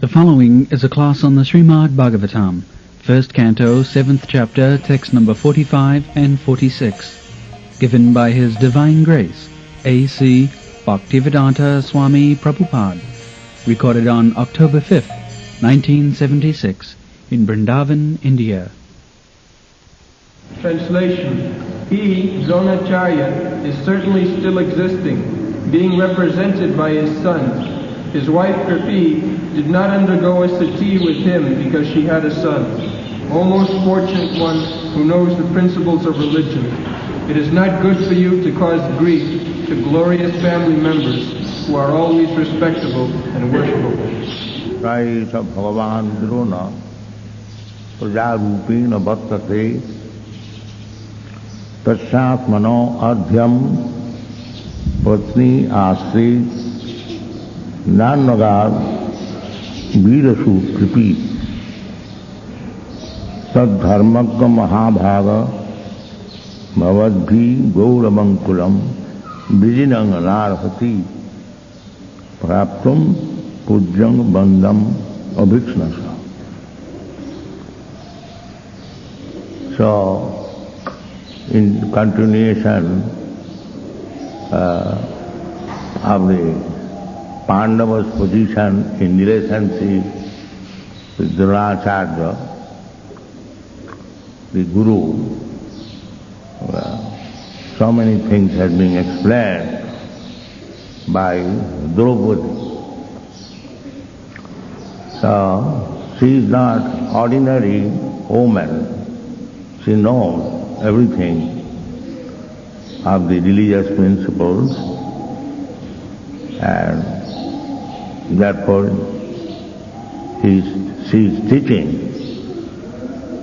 The following is a class on the Srimad Bhagavatam, first canto, 7th chapter, text number 45 and 46, given by His Divine Grace, A.C. Bhaktivedanta Swami Prabhupada, recorded on October 5th, 1976, in Vrindavan, India. Translation. He, Acharya, is certainly still existing, being represented by his son. His wife, Kirpi, did not undergo a sati with him because she had a son. O most fortunate one who knows the principles of religion, it is not good for you to cause grief to glorious family members who are always respectable and worshipable. Raisa Bhagavan Drona Prajarupena Bhattate Tashatmano Adhyam Patni Astri Nanagar Virasu Kripi Tadharmagga Mahabhaga Bhavadbhi Gauramankulam Vijinang Narapati Praptum Pujjang Bandham Abhiksnasa. So, in continuation of the Pandavas' position in relationship with Acharya, the Guru, so many things have been explained by Draupadi. So, she is not ordinary woman. She knows everything of the religious principles, and therefore she is teaching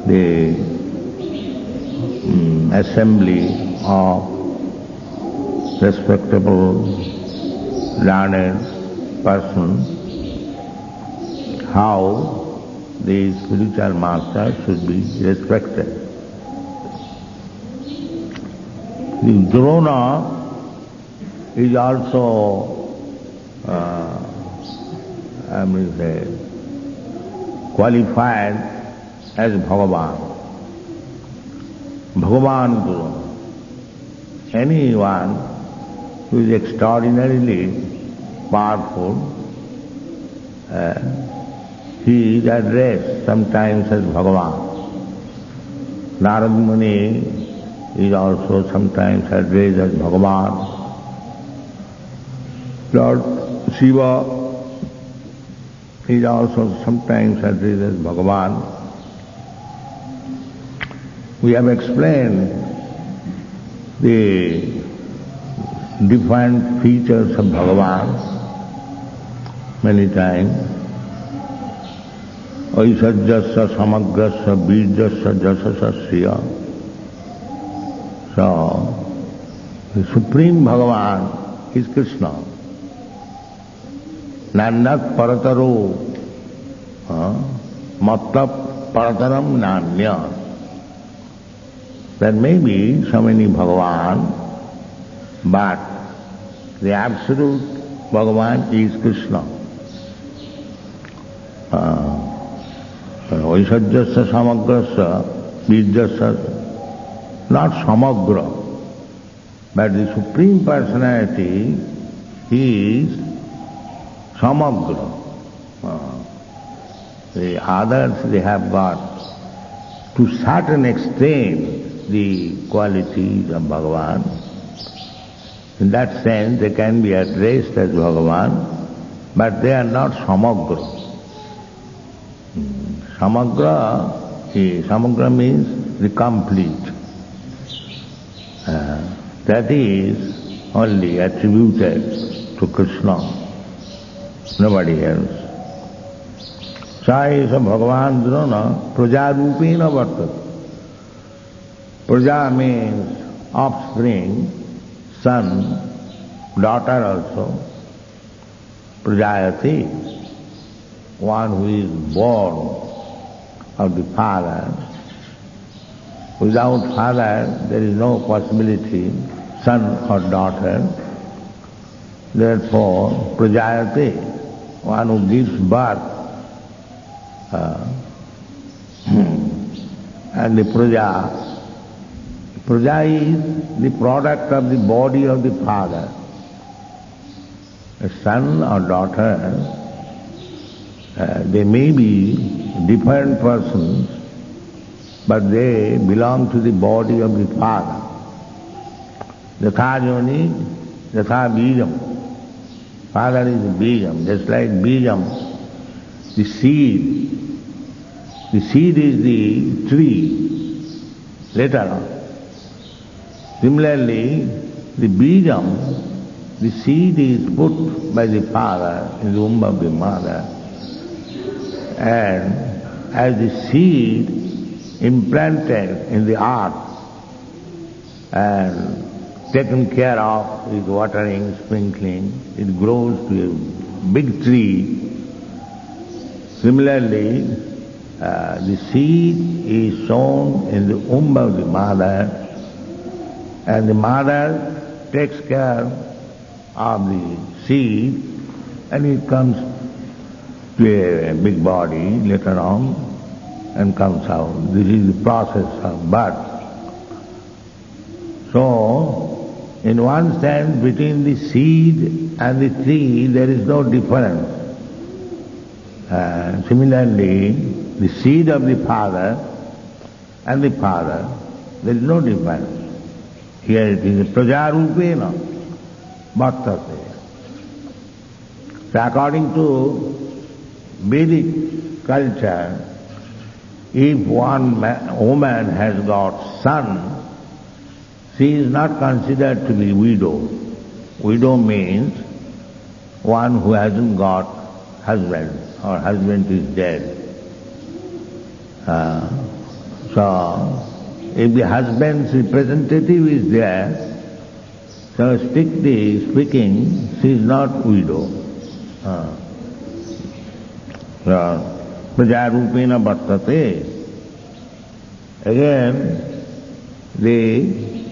the assembly of respectable, learned persons how the spiritual master should be respected. The Drona is also qualified as Bhagavan. Bhagavan Guru. Anyone who is extraordinarily powerful, he is addressed sometimes as Bhagavan. Narad Muni is also sometimes addressed as Bhagavan. Lord Shiva is also sometimes addressed as Bhagavan. We have explained the different features of Bhagavan many times. Aisajyasya samagrasya bijasya jasasya. So, the Supreme Bhagavan is Krishna. Nannat parataro matlab parataram nanya. There may be so many Bhagavan, but the absolute Bhagavan is Krishna. Vaisajyasya samagrasya bijasya, not samagra, but the Supreme Personality is Samagra. The others, they have got to certain extent the qualities of Bhagavan. In that sense, they can be addressed as Bhagavan, but they are not Samagra. Samagra means the complete. That is only attributed to Krishna. Nobody else. Saisa Bhagavan Drona Prajarupena Vartat. Praja means offspring, son, daughter also. Prajayati, one who is born of the father. Without father, there is no possibility, son or daughter. Therefore, Prajayati, one who gives birth And the praja is the product of the body of the father. A son or daughter, they may be different persons, but they belong to the body of the father. Yatha yoni, yatha bijam. Father is bijam, just like bijam, the seed. The seed is the tree, later on. Similarly, the bijam, the seed is put by the father in the womb of the mother, and as the seed implanted in the earth and taken care of with watering, sprinkling, it grows to a big tree. Similarly, the seed is sown in the womb of the mother, and the mother takes care of the seed, and it comes to a big body later on and comes out. This is the process of birth. So, in one sense, between the seed and the tree, there is no difference. Similarly, the seed of the father and the father, there is no difference. Here it is prajarupena bhattate. So according to Vedic culture, if one woman has got son, she is not considered to be widow. Widow means one who hasn't got husband, or husband is dead. So, if the husband's representative is there, so strictly speaking, she is not widow. Prajarupena bhattate. Again, the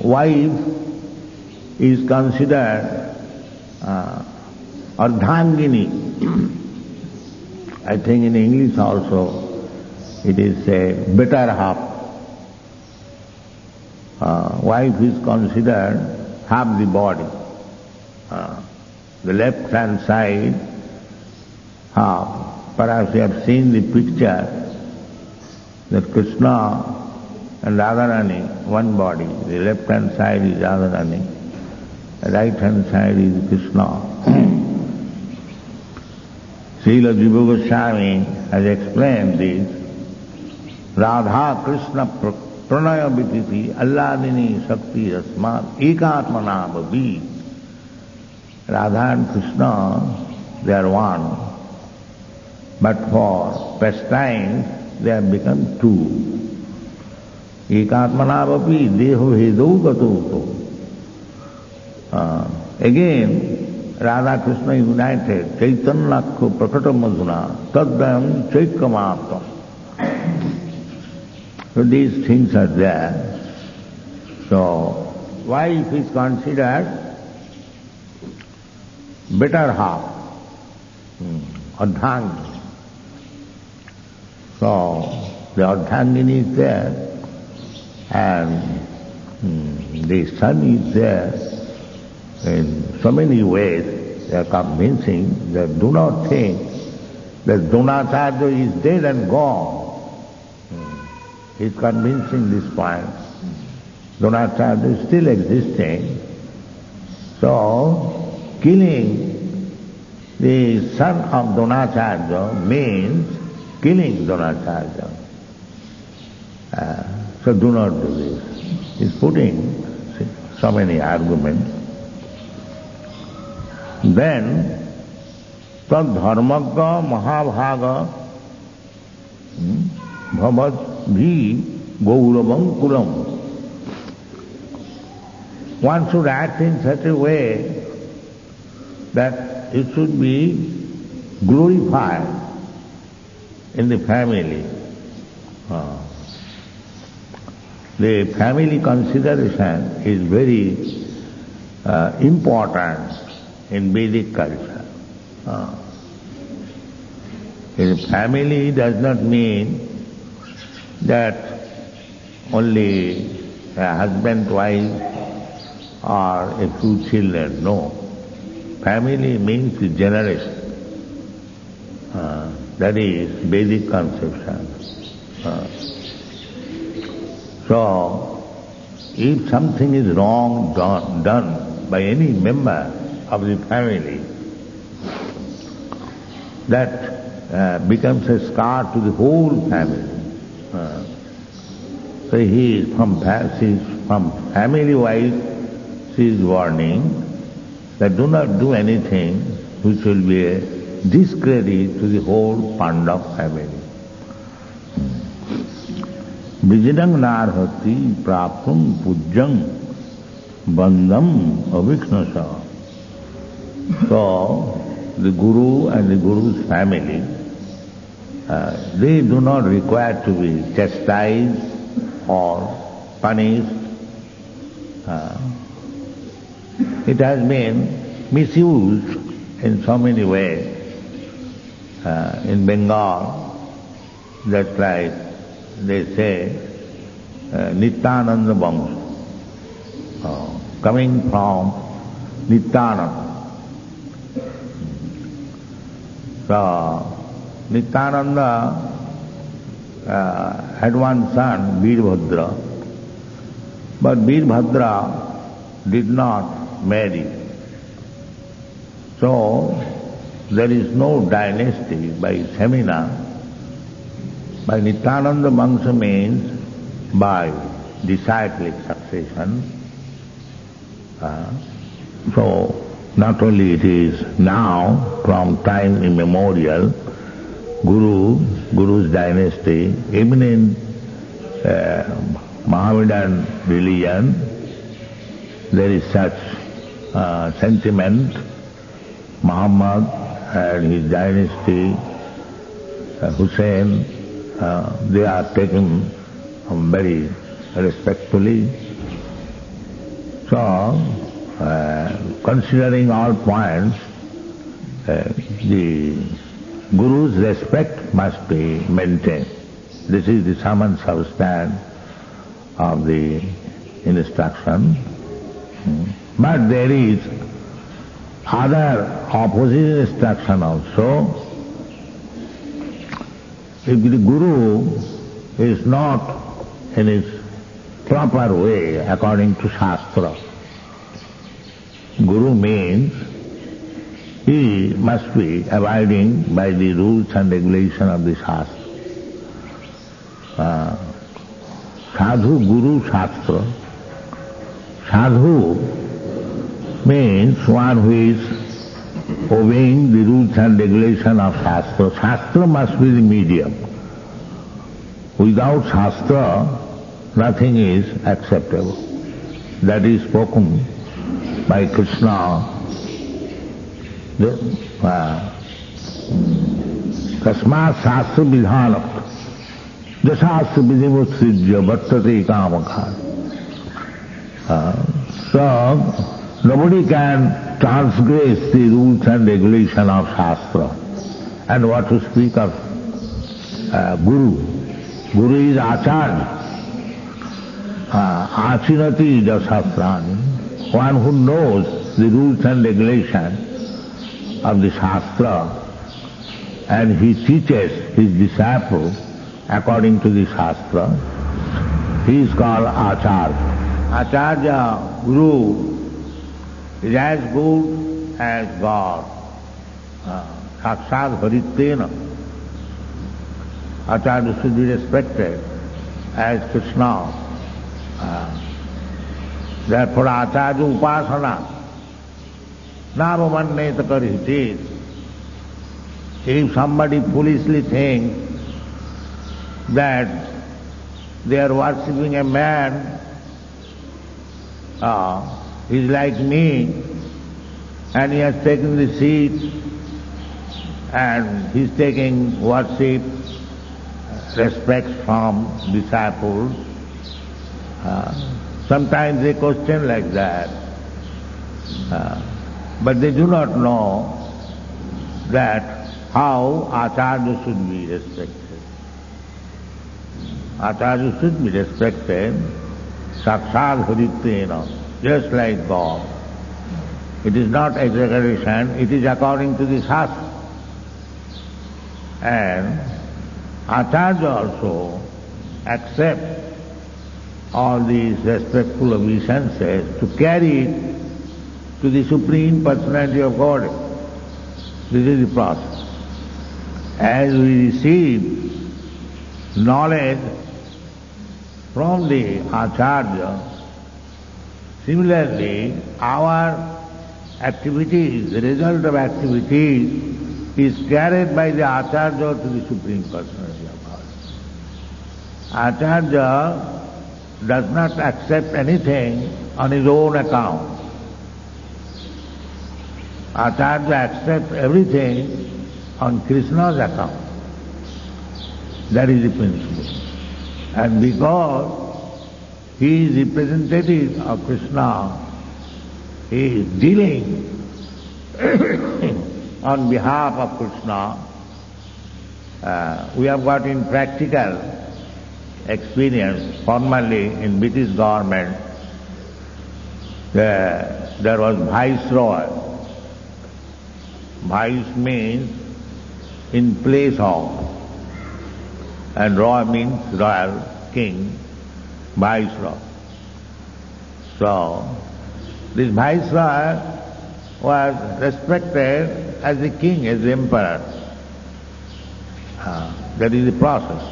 wife is considered ardhangini. I think in English also it is a better half. Wife is considered half the body. The left hand side half. Perhaps you have seen the picture that Krishna and Radharani, one body. The left hand side is Radharani, the right hand side is Krishna. Srila Prabhupada Swami has explained this. Radha Krishna pranaya vititi alladini shakti asmat ekatmana bhavi. Radha and Krishna, they are one. But for pastimes, they have become two. Ekatmana bhavi deho hedo gato. Again, Radha Krishna united, Chaitanyakho prakata madhuna, tadvayam chaitkamaptam. So these things are there. So, wife is considered better half, ardhangini. So, the ardhangini is there, and the son is there. In so many ways, they are convincing that do not think that Dronacharya is dead and gone. He is convincing this point. Dronacharya is still existing. So, killing the son of Dronacharya means killing Dronacharya. So do not do this. He is putting so many arguments. Then, tadharmagga mahabhaga bhavat bhi gauravam kulam. One should act in such a way that it should be glorified in the family. The family consideration is very important in Vedic culture. A family does not mean that only a husband, wife, or a few children. No. Family means the generation. That is Vedic conception. So, if something is wrong done by any member of the family, that becomes a scar to the whole family. So he is from family-wise, she is warning that do not do anything which will be a discredit to the whole Pandava family. Vijidang narhati praptum pujjang bandham aviknasa. So, the Guru and the Guru's family, they do not require to be chastised or punished. It has been misused in so many ways. In Bengal, that's like they say Nityananda Vangsha, coming from Nityananda. So, Nityananda had one son, Veerbhadra, but Veerbhadra did not marry. So, there is no dynasty by Semina. By Nityananda Vangsha means by disciplic succession. So, not only it is now, from time immemorial, Guru's dynasty, even in Mohammedan religion, there is such sentiment. Muhammad and his dynasty, Hussein, they are taken very respectfully. So, considering all points, the Guru's respect must be maintained. This is the sum and substance of the instruction. But there is other opposite instruction also. If the Guru is not in his proper way according to Shastra, Guru means he must be abiding by the rules and regulations of the Shastra. Sadhu, Guru, Shastra. Sadhu means one who is obeying the rules and regulations of Shastra. Shastra must be the medium. Without Shastra, nothing is acceptable. That is spoken by Krishna. Tasmat Shastra Vidhanam Jasastra Vidhimutsrijya Bhattate Kamakha. So, nobody can transgress the rules and regulations of Shastra. And what to speak of Guru? Guru is Acharya. Achinati Jasastrani. One who knows the rules and regulations of the Shastra and he teaches his disciples according to the Shastra, he is called Acharya. Acharya, Guru, is as good as God. Sakshat Haritena. Acharya should be respected as Krishna. Therefore, Acharya Upasana, Navamanneta Karihiti. If somebody foolishly thinks that they are worshipping a man, is like me, and he has taken the seat, and he is taking worship, respect from disciples. Sometimes they question like that, but they do not know that how Acharya should be respected. Acharya should be respected sakshat haritvena, just like God. It is not exaggeration, it is according to the Shastra. And Acharya also accept all these respectful obeisances to carry it to the Supreme Personality of Godhead. This is the process. As we receive knowledge from the Acharya, similarly our activities, the result of activities is carried by the Acharya to the Supreme Personality of God. Acharya does not accept anything on his own account. Acharya accepts everything on Krishna's account. That is the principle. And because he is representative of Krishna, he is dealing on behalf of Krishna. We have got in practical experience, formerly in British government, there was Viceroy. Vice means in place of, and Roy means royal, king, Viceroy. So, this Viceroy was respected as the king, as the emperor. That is the process.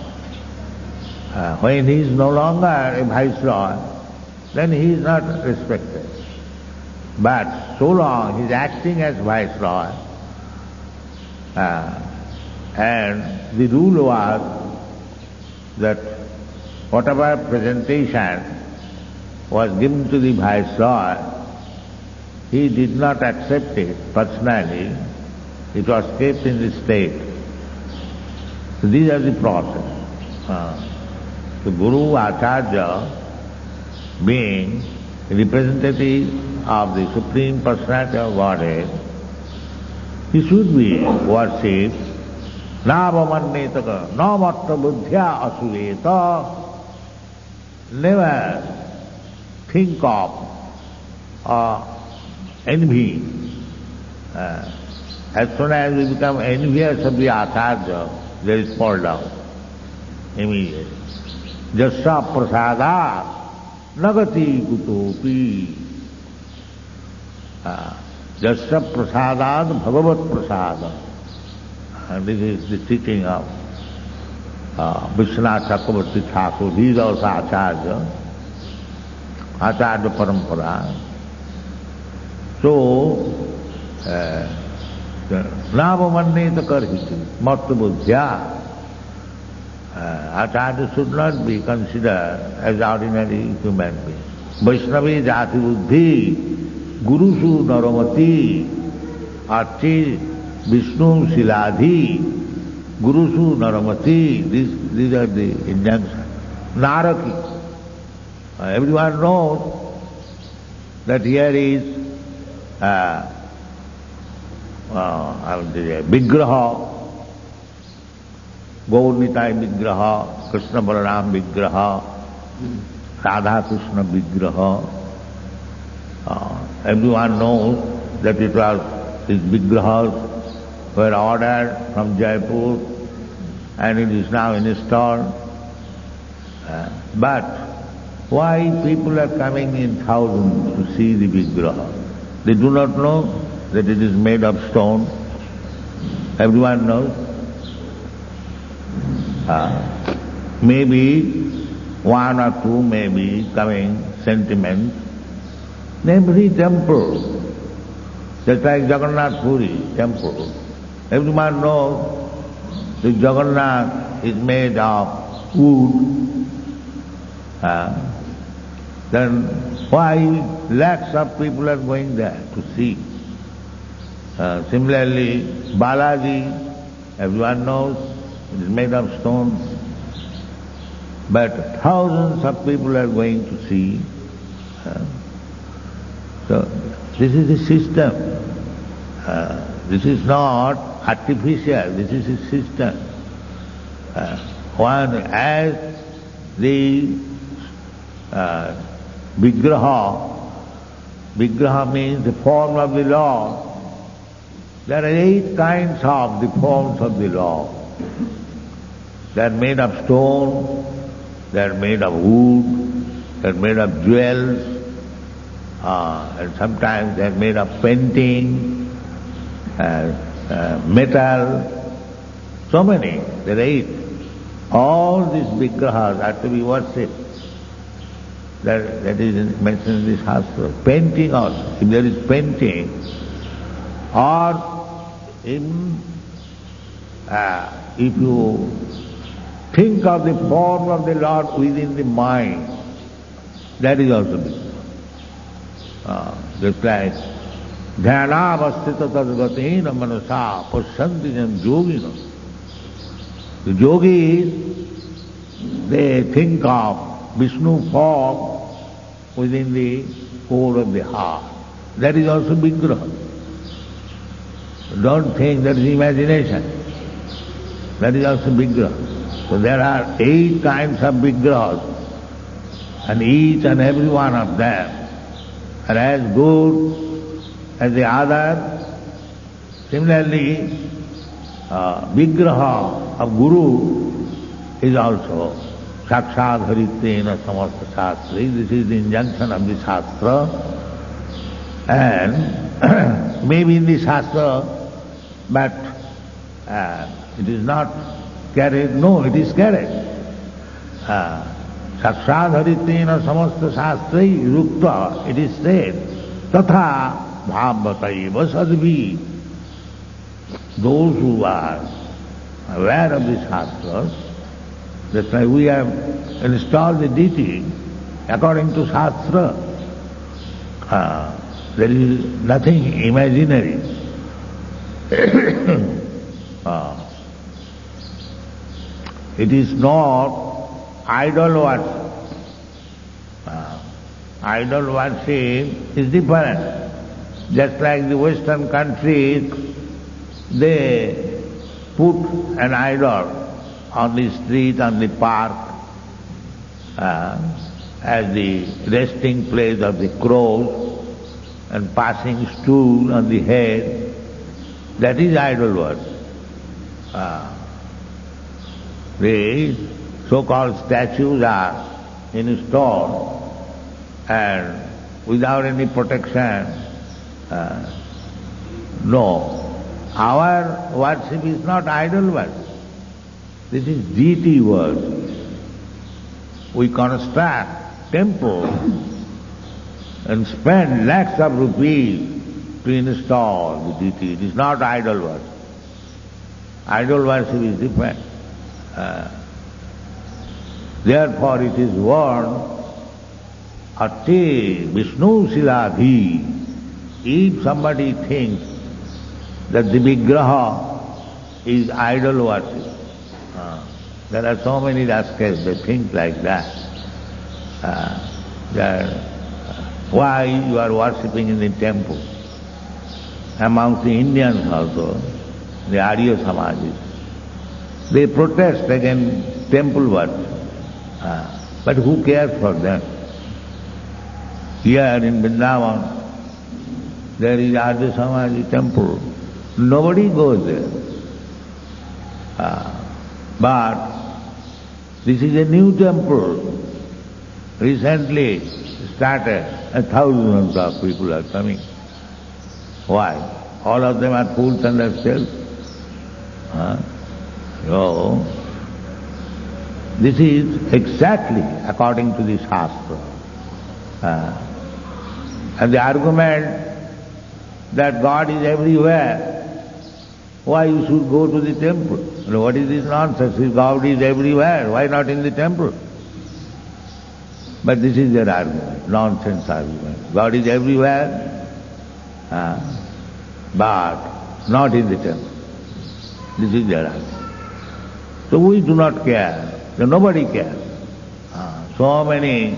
When he is no longer a Viceroy, then he is not respected. But so long he is acting as Viceroy, and the rule was that whatever presentation was given to the Viceroy, he did not accept it personally, it was kept in the state. So these are the process. The Guru Acharya, being representative of the Supreme Personality of Godhead, he should be worshipped. Navamannetaka, namatta buddhya asuveta. Never think of envy. As soon as we become envious of the Acharya, there is fall down immediately. Jasya prasada nagati kutopi. Jasya prasadad bhagavat prasada. And this is the teaching of Vishwanath Chakravarti Thakur. He is also Acharya, Acharya Parampara. So, Navamanneta karhiti, matta buddhya. Acharya should not be considered as ordinary human being. Vaishnavi jati buddhi, gurusu naramati, archi Vishnu siladhi, gurusu naramati. These are the injunctions. Naraki. Everyone knows that here is Vigraha, Gaur-Nitai Vigraha, Krishna Balaram Vigraha, Radha Krishna Vigraha. Everyone knows that it was, these Vigrahas were ordered from Jaipur and it is now installed. But why people are coming in thousands to see the Vigraha? They do not know that it is made of stone. Everyone knows. Maybe one or two may be coming sentiments. In every temple, just like Jagannath Puri temple, everyone knows that Jagannath is made of wood. Then why lakhs of people are going there to see? Similarly, Balaji, everyone knows it is made of stone. But thousands of people are going to see. So this is the system. This is not artificial. This is a system. As the Vigraha means the form of the Lord. There are 8 kinds of the forms of the Lord. They are made of stone, they are made of wood, they are made of jewels, and sometimes they are made of painting, metal, so many, there are 8. All these Vigrahas are to be worshipped. That is mentioned in the Shastra. Painting also, if there is painting, or if you think of the form of the Lord within the mind, that is also Vigraha. Just like Dhyanavastita tadgatena manasa pasyanti jan yogina. The yogis, they think of Vishnu form within the core of the heart. That is also Vigraha. Don't think that is imagination. That is also Vigraha. So there are 8 kinds of Vigrahas, and each and every one of them are as good as the other. Similarly, Vigraha of Guru is also Sakshat Haritena Samasta Shastri. This is the injunction of the Shastra. And maybe in the Shastra, but it is not carried. No, it is carried. Sakshat Haritena Samasta Shastri Rukta, it is said, Tatha Bhavataiva Sadvi. Those who are aware of the Shastras, that's why we have installed the Deity according to Shastra. There is nothing imaginary. It is not idol worship. Idol worship is different. Just like the Western countries, they put an idol on the street, on the park, as the resting place of the crows, and passing stool on the head. That is idol worship. The so-called statues are installed, and without any protection. No. Our worship is not idol worship. This is deity worship. We construct temples and spend lakhs of rupees to install the deity. It is not idol worship. Idol worship is different. Therefore it is warned, Ate Vishnu Siladhi. If somebody thinks that the Vigraha is idol worship, there are so many rascals, they think like that. Why you are worshipping in the temple? Amongst the Indians also, the Arya Samajis, they protest against temple worship. But who cares for them? Here in Vrindavan, there is Arya Samaji temple. Nobody goes there. But this is a new temple, recently started, and thousands of people are coming. Why? All of them are fools and themselves. So, this is exactly according to the Shastra. And the argument that God is everywhere, why you should go to the temple? What is this nonsense? If God is everywhere, why not in the temple? But this is their argument, nonsense argument. God is everywhere, but not in the temple. This is their argument. So we do not care. So nobody cares. So many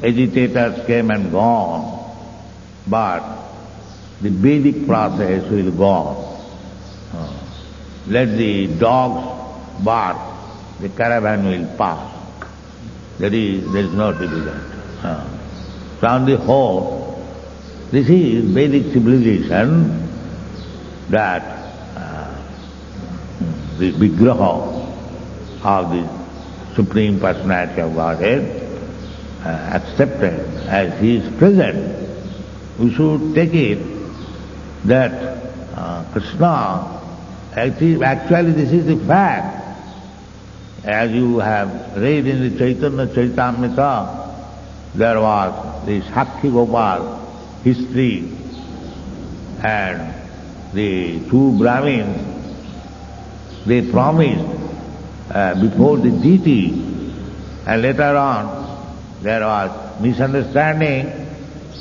agitators came and gone, but the Vedic process will go on. let the dogs bark, the caravan will pass. There is no difficulty. So on the whole, this is Vedic civilization, that the vigraha of the Supreme Personality of Godhead accepted as He is present. We should take it that Krishna, actually this is the fact. As you have read in the Chaitanya Charitamrita, there was the Sakhi Gopal history, and the two Brahmins, they promised before the deity, and later on there was misunderstanding,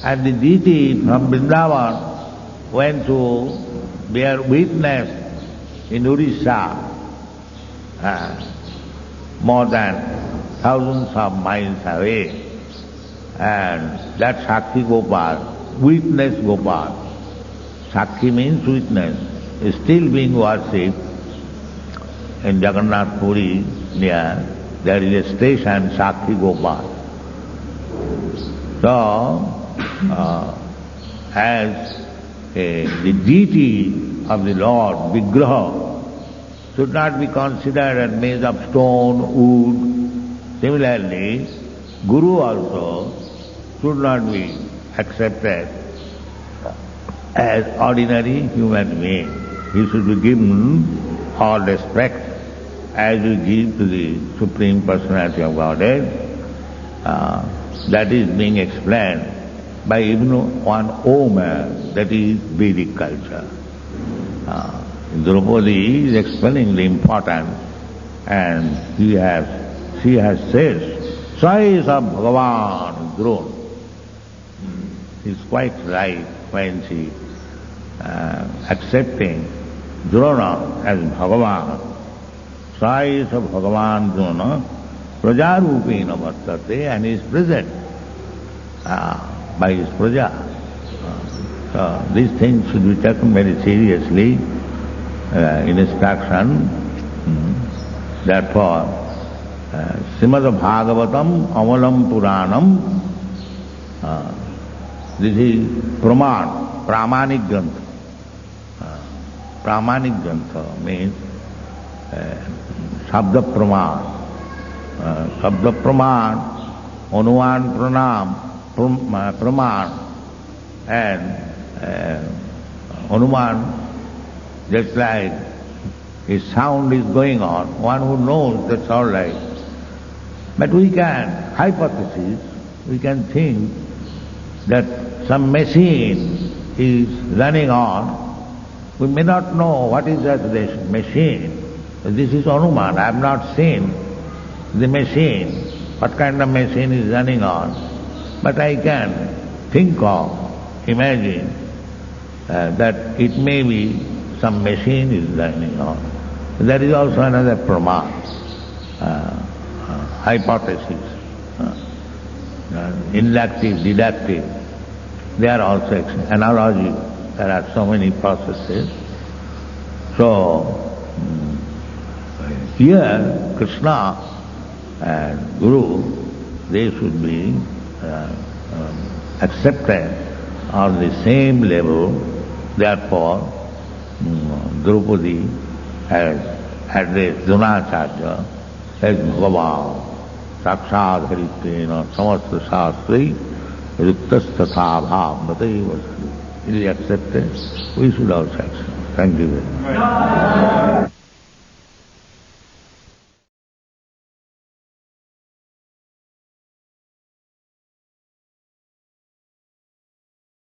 and the deity from Vrindavan went to bear witness in Odisha, more than thousands of miles away. And that Sakhi Gopal, witness Gopal, Sakhi means witness, is still being worshipped in Jagannath Puri near. There is a station, Sakhi Gopal. So, as the deity of the Lord, Vigraha, should not be considered as made of stone, wood. Similarly, Guru also should not be accepted as ordinary human being. He should be given all respect as we give to the Supreme Personality of Godhead. That is being explained by even one Omer, that is Vedic culture. Draupadi is explaining the importance, and she has said, Choice of Bhagavan Drona. Is quite right when she accepting Drona as Bhagavan. Choice of Bhagavan Drona, Prajarupena Vartate, and is present by his Praja. So these things should be taken very seriously in instruction. Therefore, Srimad Bhagavatam Amalam Puranam, this is Praman, Pramanik Grantha. Pramanik Grantha means Shabda Praman. Shabda Praman, Anuman Praman, and Anuman, just like his sound is going on, one who knows that's all right. But we can hypothesis, we can think that some machine is running on. We may not know what is that machine. This is Anuman. I have not seen the machine, what kind of machine is running on. But I can think of, imagine that it may be some machine is running on. That is also another Praman, hypothesis. Inductive, deductive, they are also analogy. There are so many processes. So, here Krishna and Guru, they should be accepted on the same level. Therefore, Draupadi has addressed Dronacharya as Bhagavan, Sakshat Haritvena Samasta Shastri Ruktas Tatha Bhav Nataiva. It is accepted. We should also accept. Thank you very much.